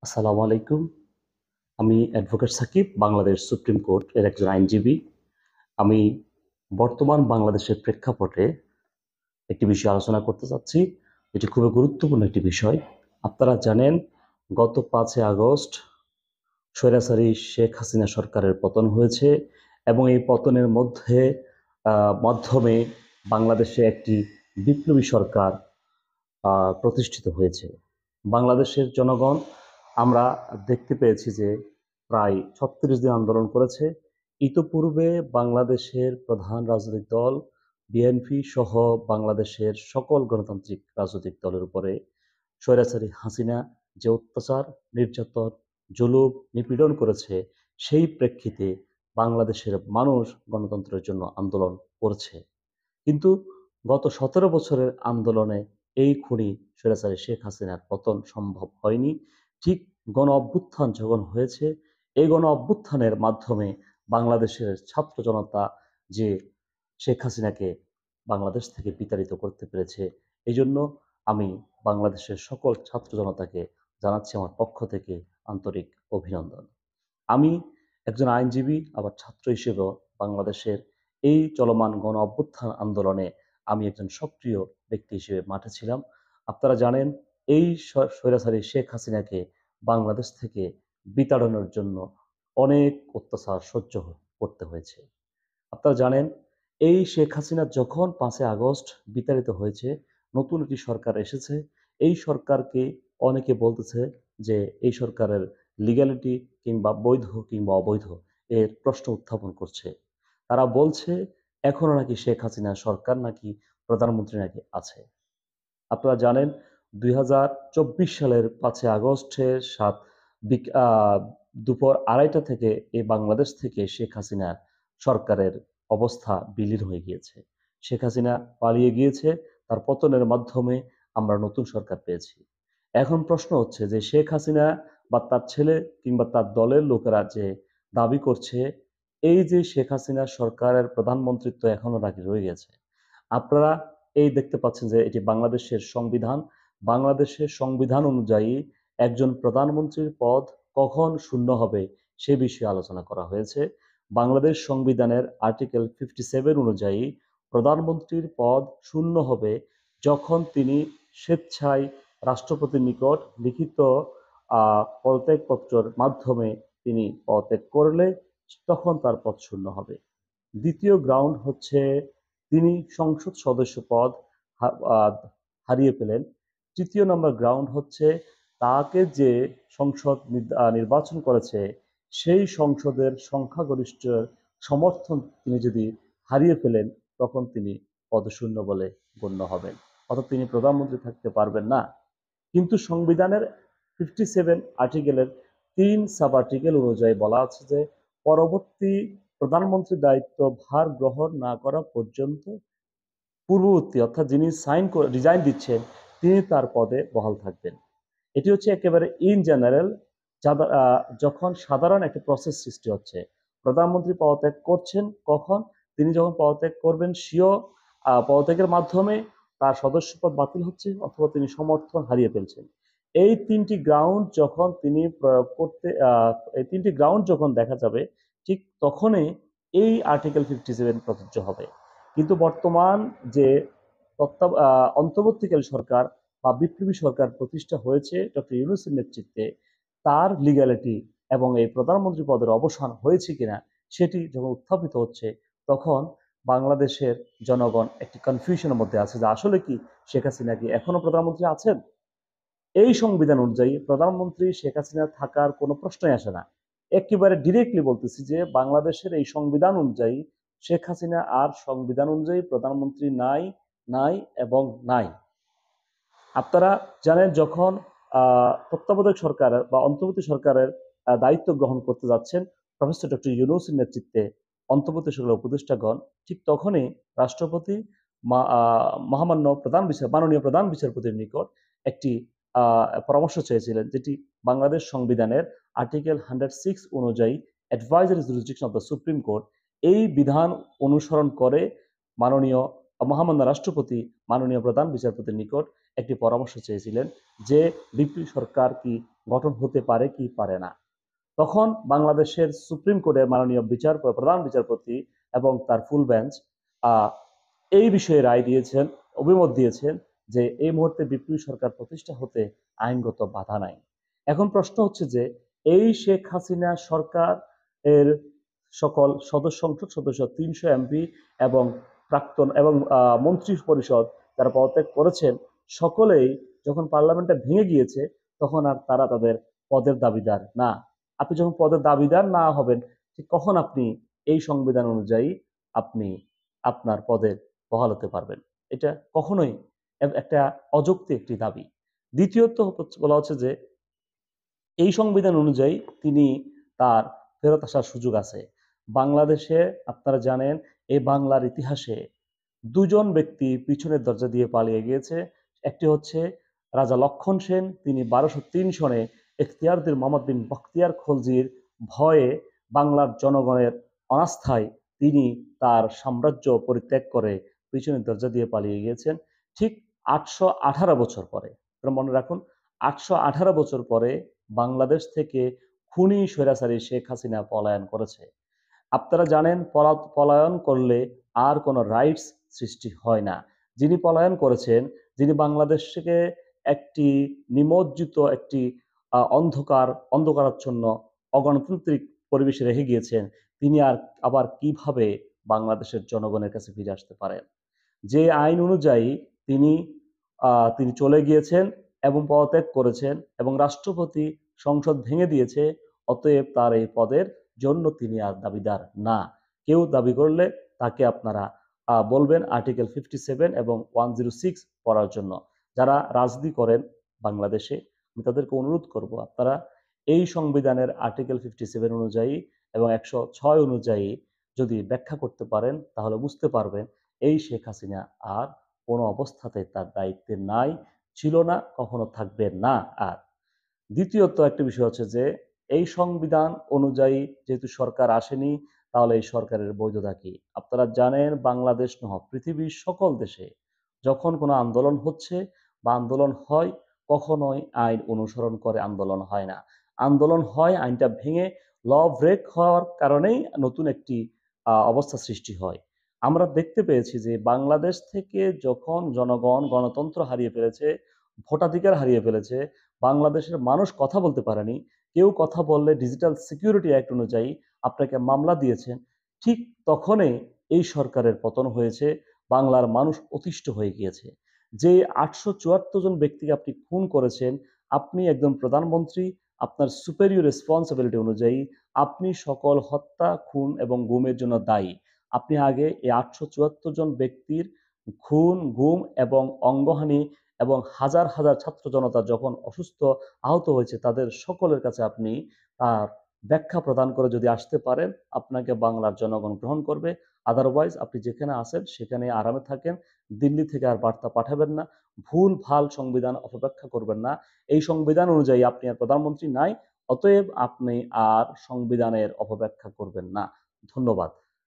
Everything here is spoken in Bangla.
আসসালামু আলাইকুম। আমি advocate Sakib, Bangladesh supreme court এর একজন আইনজীবী। আমি বর্তমান বাংলাদেশের প্রেক্ষাপটে একটি বিষয় আলোচনা করতে চাচ্ছি, এটি খুবই গুরুত্বপূর্ণ একটি বিষয়। আপনারা জানেন, গত 5ই আগস্ট স্বৈরাচারী শেখ হাসিনা সরকারের পতন হয়েছে এবং এই পতনের মাধ্যমে বাংলাদেশে একটি বিপ্লবী সরকার প্রতিষ্ঠিত হয়েছে। বাংলাদেশের জনগণ আমরা দেখতে পেয়েছি যে প্রায় 36 দিন আন্দোলন করেছে। ইতোপূর্বে বাংলাদেশের প্রধান রাজনৈতিক দল বিএনপি সহ বাংলাদেশের সকল গণতান্ত্রিক রাজনৈতিক দলের উপরে স্বৈরাচারী হাসিনা যে অত্যাচার, নির্যাতন, জুলুম, নিপীড়ন করেছে, সেই প্রেক্ষিতে বাংলাদেশের মানুষ গণতন্ত্রের জন্য আন্দোলন করছে। কিন্তু গত 17 বছরের আন্দোলনে এই খুনি স্বৈরাচারী শেখ হাসিনার পতন সম্ভব হয়নি। ঠিক গণ অভ্যুত্থান যখন হয়েছে, এই গণ অভ্যুত্থানের মাধ্যমে বাংলাদেশের ছাত্র জনতা যে শেখ হাসিনাকে বাংলাদেশ থেকে বিতাড়িত করতে পেরেছে, এই জন্য আমি বাংলাদেশের সকল ছাত্র জনতাকে জানাচ্ছি আমার পক্ষ থেকে আন্তরিক অভিনন্দন। আমি একজন আইনজীবী, আবার ছাত্র হিসেবেও বাংলাদেশের এই চলমান গণ অভ্যুত্থান আন্দোলনে আমি একজন সক্রিয় ব্যক্তি হিসেবে মাঠে ছিলাম। আপনারা জানেন, এই স্বৈরাচারী শেখ হাসিনাকে বাংলাদেশ থেকে বিতাড়নের জন্য অনেক অত্যাচার সহ্য করতে হয়েছে। আপনারা জানেন, এই শেখ হাসিনা যখন 5ই আগস্ট বিতাড়িত হয়েছে, নতুন একটি সরকার এসেছে। এই সরকারকে অনেকে বলতেছে যে এই সরকারের লিগ্যালিটি কিংবা বৈধ কিংবা অবৈধ এর প্রশ্ন উত্থাপন করছে। তারা বলছে এখনো নাকি শেখ হাসিনা সরকার নাকি প্রধানমন্ত্রী নাকি আছে। আপনারা জানেন, 2024 সালের 5ই আগস্টের দুপুর 2:30 থেকে এই বাংলাদেশ থেকে শেখ হাসিনা সরকারের অবস্থা বিলীন হয়ে গিয়েছে। শেখ হাসিনা পালিয়ে গিয়েছে, তার পতনের মাধ্যমে আমরা নতুন সরকার পেয়েছি। এখন প্রশ্ন হচ্ছে যে শেখ হাসিনা বা তার ছেলে কিংবা তার দলের লোকেরা যে দাবি করছে এই যে শেখ হাসিনা সরকারের প্রধানমন্ত্রিত্ব এখনো নাকি রয়ে গেছে। আপনারা এই দেখতে পাচ্ছেন যে এটি বাংলাদেশের সংবিধান। বাংলাদেশের সংবিধান অনুযায়ী একজন প্রধানমন্ত্রীর পদ কখন শূন্য হবে সে বিষয়ে আলোচনা করা হয়েছে। বাংলাদেশ সংবিধানের আর্টিকেল 57 অনুযায়ী প্রধানমন্ত্রীর পদ শূন্য হবে যখন তিনি স্বেচ্ছায় রাষ্ট্রপতির নিকট লিখিত পদত্যাগপত্রের মাধ্যমে তিনি পদত্যাগ করলে তখন তার পদ শূন্য হবে। দ্বিতীয় গ্রাউন্ড হচ্ছে তিনি সংসদ সদস্য পদ হারিয়ে ফেলেন। তৃতীয় নম্বর গ্রাউন্ড হচ্ছে তাকে যে সংসদ নির্বাচন করেছে সেই সংসদের সংখ্যাগরিষ্ঠ সমর্থন তিনি যদি হারিয়ে ফেলেন, তখন তিনি পদশূন্য বলে গণ্য হবেন, অর্থাৎ তিনি প্রধানমন্ত্রী থাকতে পারবেন না। কিন্তু সংবিধানের 57 আর্টিকেলের 3 সাব আর্টিকেল অনুযায়ী বলা আছে যে পরবর্তী প্রধানমন্ত্রীর দায়িত্ব ভার গ্রহণ না করা পর্যন্ত পূর্ববর্তী অর্থাৎ যিনি রিজাইন দিচ্ছেন তিনি তার পদে বহাল থাকবেন। এটি হচ্ছে একেবারে ইন জেনারেল। যখন সাধারণ একটা প্রসেস সৃষ্টি হচ্ছে, প্রধানমন্ত্রী পদত্যাগ করছেন কখন, তিনি যখন পদত্যাগ করবেন স্বীয় পদত্যাগের মাধ্যমে তার সদস্যপদ বাতিল হচ্ছে অথবা তিনি সমর্থন হারিয়ে ফেলছেন। এই তিনটি গ্রাউন্ড যখন তিনি প্রয়োগ করতে এই তিনটি গ্রাউন্ড যখন দেখা যাবে, ঠিক তখনই এই আর্টিকেল 57 প্রযোজ্য হবে। কিন্তু বর্তমান যে অন্তর্বর্তীকালীন সরকার বা বিপ্লবী সরকার প্রতিষ্ঠা হয়েছে ডক্টর ইউনূসের নেতৃত্বে, তার লিগ্যালিটি এবং এই প্রধানমন্ত্রী পদের অবসান হয়েছে কিনা সেটি যখন উত্থাপিত হচ্ছে, তখন বাংলাদেশের জনগণ একটি কনফিউশনের মধ্যে আছে যে আসলে কি শেখ হাসিনা কি এখনো প্রধানমন্ত্রী আছেন। এই সংবিধান অনুযায়ী প্রধানমন্ত্রী শেখ হাসিনা থাকার কোনো প্রশ্নই আসে না। একেবারে ডিরেক্টলি বলতেছি যে বাংলাদেশের এই সংবিধান অনুযায়ী শেখ হাসিনা আর সংবিধান অনুযায়ী প্রধানমন্ত্রী নাই, নাই এবং নাই। আপনারা জানেন, যখন তত্ত্বাবধায়ক সরকারের বা অন্তর্বর্তী সরকারের দায়িত্ব গ্রহণ করতে যাচ্ছেন প্রফেসর ডক্টর ইউনূসের নেতৃত্বে অন্তর্বর্তী সরকারের উপদেষ্টাগণ, ঠিক তখনই রাষ্ট্রপতি মাননীয় প্রধান বিচারপতির নিকট একটি পরামর্শ চেয়েছিলেন, যেটি বাংলাদেশ সংবিধানের আর্টিকেল 106 অনুযায়ী advisory jurisdiction of the supreme court, এই বিধান অনুসরণ করে মাননীয় মহামান্য রাষ্ট্রপতি মাননীয় প্রধান বিচারপতির নিকট একটি পরামর্শ চেয়েছিলেন যে বিপ্লবী সরকার কি গঠন হতে পারে কি পারে না। তখন বাংলাদেশের সুপ্রিম কোর্টের মাননীয় প্রধান বিচারপতি এবং তার ফুল বেঞ্চ এই বিষয়ে রায় দিয়েছেন, অভিমত দিয়েছেন যে এই মুহূর্তে বিপ্লবী সরকার প্রতিষ্ঠা হতে আইনগত বাধা নাই। এখন প্রশ্ন হচ্ছে যে এই শেখ হাসিনা সরকার এর সকল সংসদ সদস্য 300 এমপি এবং প্রাক্তন এবং মন্ত্রী পরিষদ যারা পদত্যাগ করেছেন, সকলেই যখন পার্লামেন্টটা ভেঙে গিয়েছে তখন আর তারা তাদের পদের দাবিদার না। আপনি যখন পদের দাবিদার না হবেন, ঠিক কখন আপনি এই সংবিধান অনুযায়ী আপনি আপনার পদে বহাল হতে পারবেন? এটা কখনোই একটা অযৌক্তিক একটি দাবি। দ্বিতীয়ত বলা হচ্ছে যে এই সংবিধান অনুযায়ী তিনি তার ফেরত আসার সুযোগ আছে। বাংলাদেশে আপনারা জানেন এই বাংলার ইতিহাসে দুজন ব্যক্তি পিছনের দরজা দিয়ে পালিয়ে গিয়েছে। একটি হচ্ছে রাজা লক্ষণ সেন, তিনি 1203 সনে এখতিয়ারউদ্দিন মোহাম্মদ বিন বখতিয়ার খলজির ভয়ে বাংলার জনগণের অনাস্থায় তিনি তার সাম্রাজ্য পরিত্যাগ করে পিছনের দরজা দিয়ে পালিয়ে গিয়েছেন। ঠিক 818 বছর পরে, মনে রাখুন, 818 বছর পরে বাংলাদেশ থেকে খুনি স্বৈরাচারী শেখ হাসিনা পলায়ন করেছে। আপনারা জানেন পলায়ন করলে আর কোনো রাইটস সৃষ্টি হয় না। যিনি পলায়ন করেছেন, যিনি বাংলাদেশকে একটি নিমজ্জিত একটি অন্ধকারাচ্ছন্ন অগণতান্ত্রিক পরিবেশে রেখে গিয়েছেন, তিনি আবার কিভাবে বাংলাদেশের জনগণের কাছে ফিরে আসতে পারেন? যে আইন অনুযায়ী তিনি তিনি চলে গিয়েছেন এবং পদত্যাগ করেছেন এবং রাষ্ট্রপতি সংসদ ভেঙে দিয়েছে, অতএব তার এই পদের জন্য তিনি আর দাবিদার না। কেউ দাবি করলে তাকে আপনারা বলবেন আর্টিকেল 57 এবং 106 পড়ার জন্য। যারা রাজনীতি করেন বাংলাদেশে, আমি তাদেরকে অনুরোধ করব, আপনারা এই সংবিধানের আর্টিকেল 57 অনুযায়ী এবং 106 অনুযায়ী যদি ব্যাখ্যা করতে পারেন, তাহলে বুঝতে পারবেন এই শেখ হাসিনা আর কোনো অবস্থাতে তার দায়িত্বে নাই, ছিল না, কখনো থাকবে না। আর দ্বিতীয়ত একটা বিষয় হচ্ছে যে এই সংবিধান অনুযায়ী যেহেতু সরকার আসেনি, তাহলে এই সরকারের বৈধতা কি? আপনারা জানেন বাংলাদেশ সহ পৃথিবীর সকল দেশে যখন কোনো আন্দোলন হচ্ছে বা আন্দোলন হয়, কখনোই আইন অনুসরণ করে আন্দোলন হয় না। আন্দোলন হয় আইনটা ভেঙে, ল ব্রেক হওয়ার কারণেই নতুন একটি অবস্থা সৃষ্টি হয়। আমরা দেখতে পেয়েছি যে বাংলাদেশ থেকে যখন জনগণ গণতন্ত্র হারিয়ে ফেলেছে, ভোটাধিকার হারিয়ে ফেলেছে, বাংলাদেশের মানুষ কথা বলতে পারেনি, কেউ কথা বললে ডিজিটাল সিকিউরিটি অ্যাক্ট অনুযায়ী আপনাকে মামলা দিয়েছেন, ঠিক তখনই এই সরকারের পতন হয়েছে, বাংলার মানুষ অতিষ্ঠ হয়ে গিয়েছে। যে 874 জন ব্যক্তিকে আপনি খুন করেছেন, আপনি একজন প্রধানমন্ত্রী, আপনার সুপেরিয়র রেসপন্সিবিলিটি অনুযায়ী আপনি সকল হত্যা, খুন এবং গুমের জন্য দায়ী। আপনি আগে এই 874 জন ব্যক্তির খুন, গুম এবং অঙ্গহানি এবং হাজার হাজার ছাত্র জনতা যখন অসুস্থ, আহত হয়েছে, তাদের সকলের কাছে আপনি তার ব্যাখ্যা প্রদান করে যদি আসতে পারেন, আপনাকে বাংলার জনগণ গ্রহণ করবে। আদারওয়াইজ আপনি যেখানে আছেন সেখানে আরামে থাকেন, দিল্লি থেকে আর বার্তা পাঠাবেন না, ভুল ভাল সংবিধান অপব্যাখ্যা করবেন না। এই সংবিধান অনুযায়ী আপনি আর প্রধানমন্ত্রী নাই, অতএব আপনি আর সংবিধানের অপব্যাখ্যা করবেন না। ধন্যবাদ।